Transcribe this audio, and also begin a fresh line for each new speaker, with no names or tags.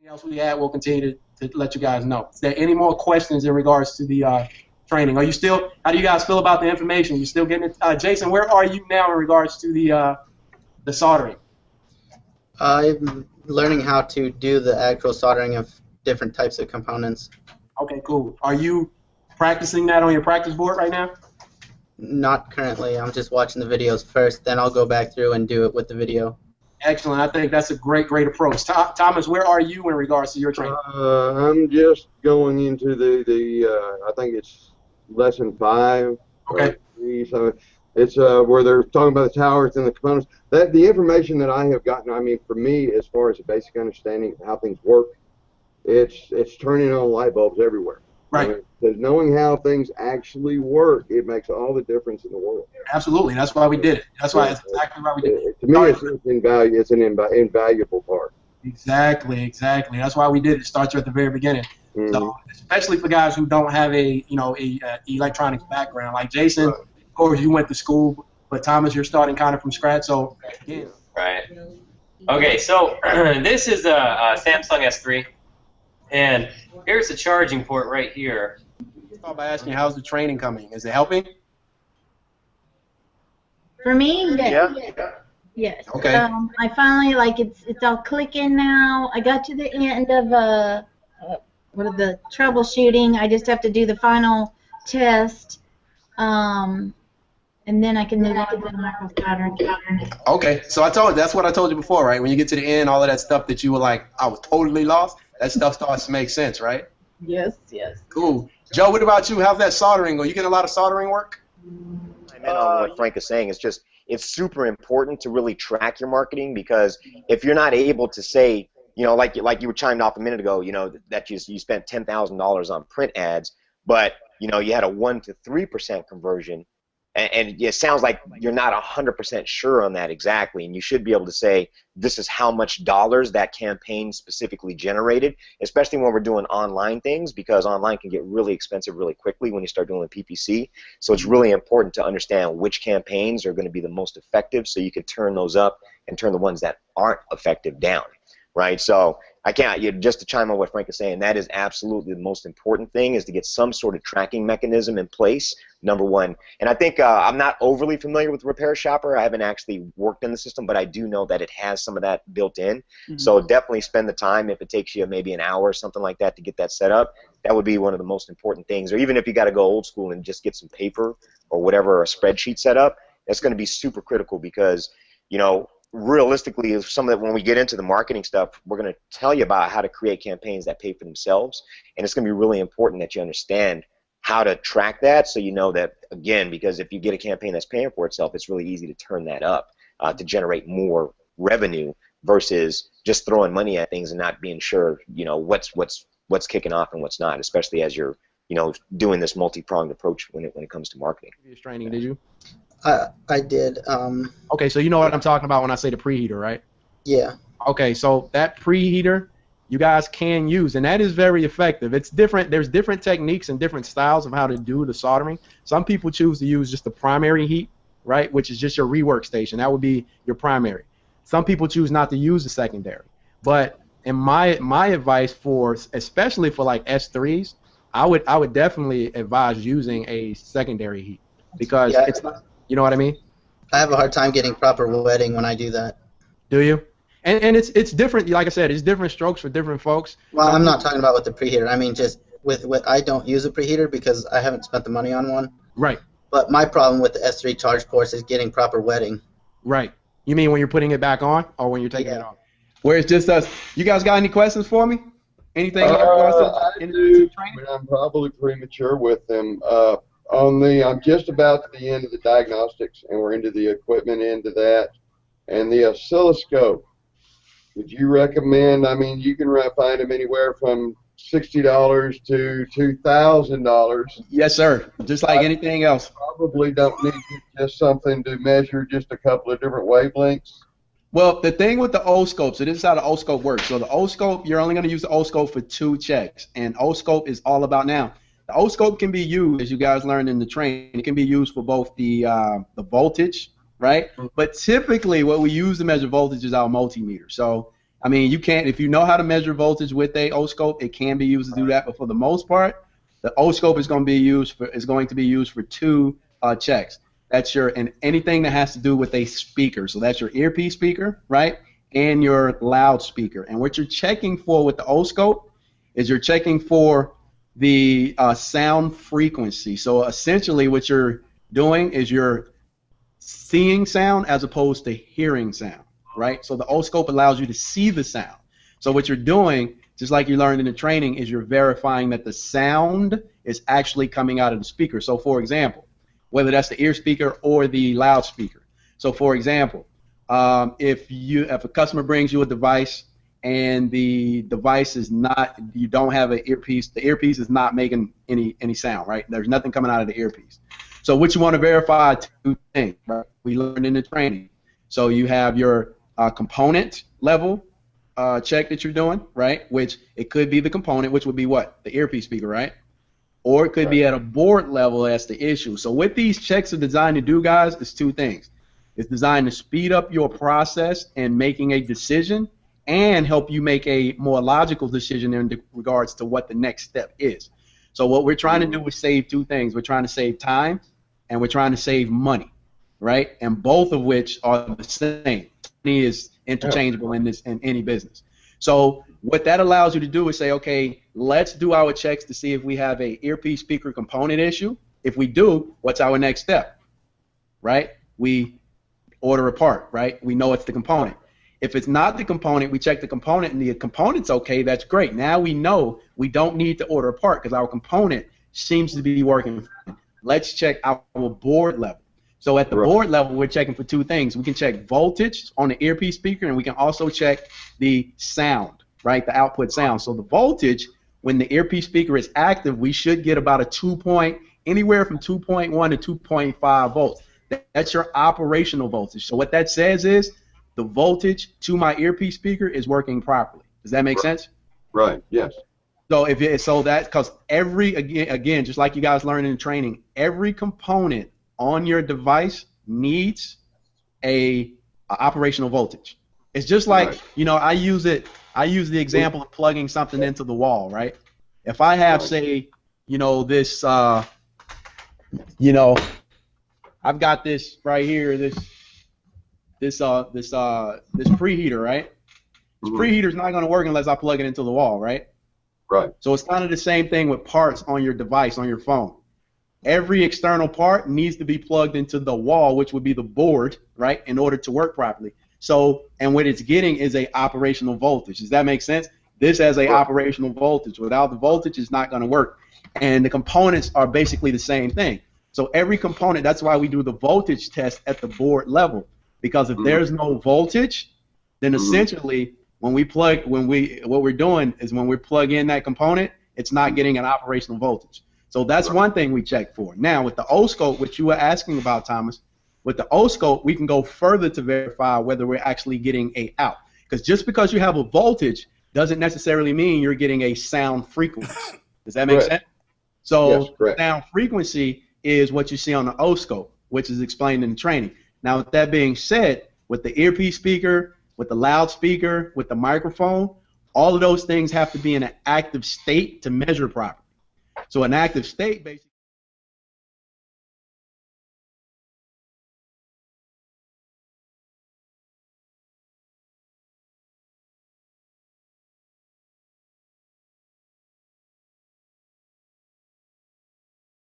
else we have, we'll continue to let you guys know. Is there any more questions in regards to the training? Are you still? How do you guys feel about the information? You still getting it? Jason, where are you now in regards to the soldering?
I'm learning how to do the actual soldering of different types of components.
Okay, cool. Are you practicing that on your practice board right now?
Not currently. I'm just watching the videos first, then I'll go back through and do it with the video.
Excellent. I think that's a great approach. Thomas, where are you in regards to your training?
I'm just going into the I think it's lesson 5.
Okay.
So it's where they're talking about the towers and the components. The information that I have gotten, I mean, for me, as far as a basic understanding of how things work, it's turning on light bulbs everywhere.
Right.
Because knowing how things actually work, it makes all the difference in the world.
Absolutely. That's why we did it. That's why it's exactly why we did it.
To me, it's an invaluable part.
Exactly. That's why we did it. It starts you at the very beginning.
Mm-hmm.
So, especially for guys who don't have a electronics background, like Jason. Right. Of course, you went to school, but Thomas, you're starting kind of from scratch. So, again.
Right. Okay. So this is a Samsung S3. And here's the charging port right here.
Start by asking, how's the training coming? Is it helping?
For me, yes.
Yeah.
Yes.
Okay.
I finally it's all clicking now. I got to the end of the troubleshooting. I just have to do the final test, and then I can move on to the microsoldering.
Okay. So that's what I told you before, right? When you get to the end, all of that stuff that you were like, I was totally lost. That stuff starts to make sense, right?
Yes.
Cool. Joe, what about you? How's that soldering going? You getting a lot of soldering work?
I meant on what Frank is saying. It's super important to really track your marketing, because if you're not able to say, like you were chimed off a minute ago, that you spent $10,000 on print ads, but you had a 1 to 3% conversion. And it sounds like you're not 100% sure on that exactly, and you should be able to say this is how much dollars that campaign specifically generated, especially when we're doing online things, because online can get really expensive really quickly when you start doing PPC. So it's really important to understand which campaigns are going to be the most effective, so you can turn those up and turn the ones that aren't effective down, right? So just to chime on what Frank is saying, that is absolutely the most important thing, is to get some sort of tracking mechanism in place, number one. And I think I'm not overly familiar with Repair Shopper. I haven't actually worked in the system, but I do know that it has some of that built in. Mm-hmm. So definitely spend the time. If it takes you maybe an hour or something like that to get that set up, that would be one of the most important things. Or even if you got to go old school and just get some paper or whatever, a spreadsheet set up, that's going to be super critical, because, realistically, when we get into the marketing stuff, we're going to tell you about how to create campaigns that pay for themselves, and it's going to be really important that you understand how to track that, so you know that, again, because if you get a campaign that's paying for itself, it's really easy to turn that up to generate more revenue versus just throwing money at things and not being sure, what's kicking off and what's not, especially as you're, doing this multi-pronged approach when it comes to marketing.
Training, did you?
I did.
Okay, so you know what I'm talking about when I say the preheater, right?
Yeah.
Okay, so that preheater you guys can use, and that is very effective. It's different. There's different techniques and different styles of how to do the soldering. Some people choose to use just the primary heat, right, which is just your rework station. That would be your primary. Some people choose not to use the secondary. But in my advice especially for like S3s, I would definitely advise using a secondary heat, because it's not. You know what I mean?
I have a hard time getting proper wetting when I do that.
Do you? And it's different. Like I said, it's different strokes for different folks.
Well, I'm not talking about with the preheater. I mean, just with I don't use a preheater because I haven't spent the money on one.
Right.
But my problem with the S3 charge ports is getting proper wetting.
Right. You mean when you're putting it back on, or when you're taking it off? Where it's just us. You guys got any questions for me? Anything?
I do. I'm probably premature with them. I'm just about to the end of the diagnostics, and we're into the equipment end of that. And the oscilloscope, would you recommend? I mean, you can find them anywhere from $60 to $2,000.
Yes, sir. Just like anything else.
Probably don't need just something to measure just a couple of different wavelengths.
Well, the thing with the O-scope, so this is how the O-scope works. So the O-scope, you're only going to use the O-scope for 2 checks, and O-scope is all about now. The O-scope can be used, as you guys learned in the training, it can be used for both the voltage, right? But typically what we use to measure voltage is our multimeter. So I mean, you can't, if you know how to measure voltage with a O-scope, it can be used to do that. But for the most part, the O-scope is going to be used for two checks. That's and anything that has to do with a speaker. So that's your earpiece speaker, right, and your loudspeaker. And what you're checking for with the O-scope is you're checking for the sound frequency. So essentially, what you're doing is you're seeing sound as opposed to hearing sound, right? So the O-scope allows you to see the sound. So what you're doing, just like you learned in the training, is you're verifying that the sound is actually coming out of the speaker. So for example, whether that's the ear speaker or the loudspeaker. So for example, if a customer brings you a device and the device is not, you don't have an earpiece, the earpiece is not making any sound, right? There's nothing coming out of the earpiece. So what you want to verify, two things, right? We learned in the training. So you have your component level check that you're doing, right? Which it could be the component, which would be what? The earpiece speaker, right? Or it could be at a board level. That's the issue. So what these checks are designed to do, guys, is two things. It's designed to speed up your process in making a decision and help you make a more logical decision in regards to what the next step is. So what we're trying to do is save two things. We're trying to save time and we're trying to save money, right? And both of which are the same. Money is interchangeable in any business. So what that allows you to do is say, okay, let's do our checks to see if we have a earpiece speaker component issue. If we do, what's our next step, right? We order a part, right? We know it's the component. If it's not the component, we check the component and the component's okay, that's great. Now we know we don't need to order a part because our component seems to be working. Let's check our board level. So at the board level, we're checking for two things. We can check voltage on the earpiece speaker, and we can also check the sound, right, the output sound. So the voltage, when the earpiece speaker is active, we should get about anywhere from 2.1 to 2.5 volts. That's your operational voltage. So what that says is the voltage to my earpiece speaker is working properly. Does that make sense?
Right, yes.
So because again, just like you guys learned in training, every component on your device needs a operational voltage. It's just like, I use the example of plugging something into the wall, right? If I have, say, this, I've got this right here, this preheater, right? This preheater is not going to work unless I plug it into the wall, right?
Right.
So it's kind of the same thing with parts on your device, on your phone. Every external part needs to be plugged into the wall, which would be the board, right, in order to work properly. So, and what it's getting is a operational voltage. Does that make sense? This has a operational voltage. Without the voltage, it's not going to work. And the components are basically the same thing. So every component, that's why we do the voltage test at the board level. Because if there's no voltage, then essentially what we're doing is when we plug in that component, it's not getting an operational voltage. So that's one thing we check for. Now with the O-scope, which you were asking about, Thomas, with the O-scope, we can go further to verify whether we're actually getting a out. Because just because you have a voltage doesn't necessarily mean you're getting a sound frequency. Does that make sense? So sound frequency is what you see on the O-scope, which is explained in the training. Now with that being said, with the earpiece speaker, with the loudspeaker, with the microphone, all of those things have to be in an active state to measure properly. So an active state basically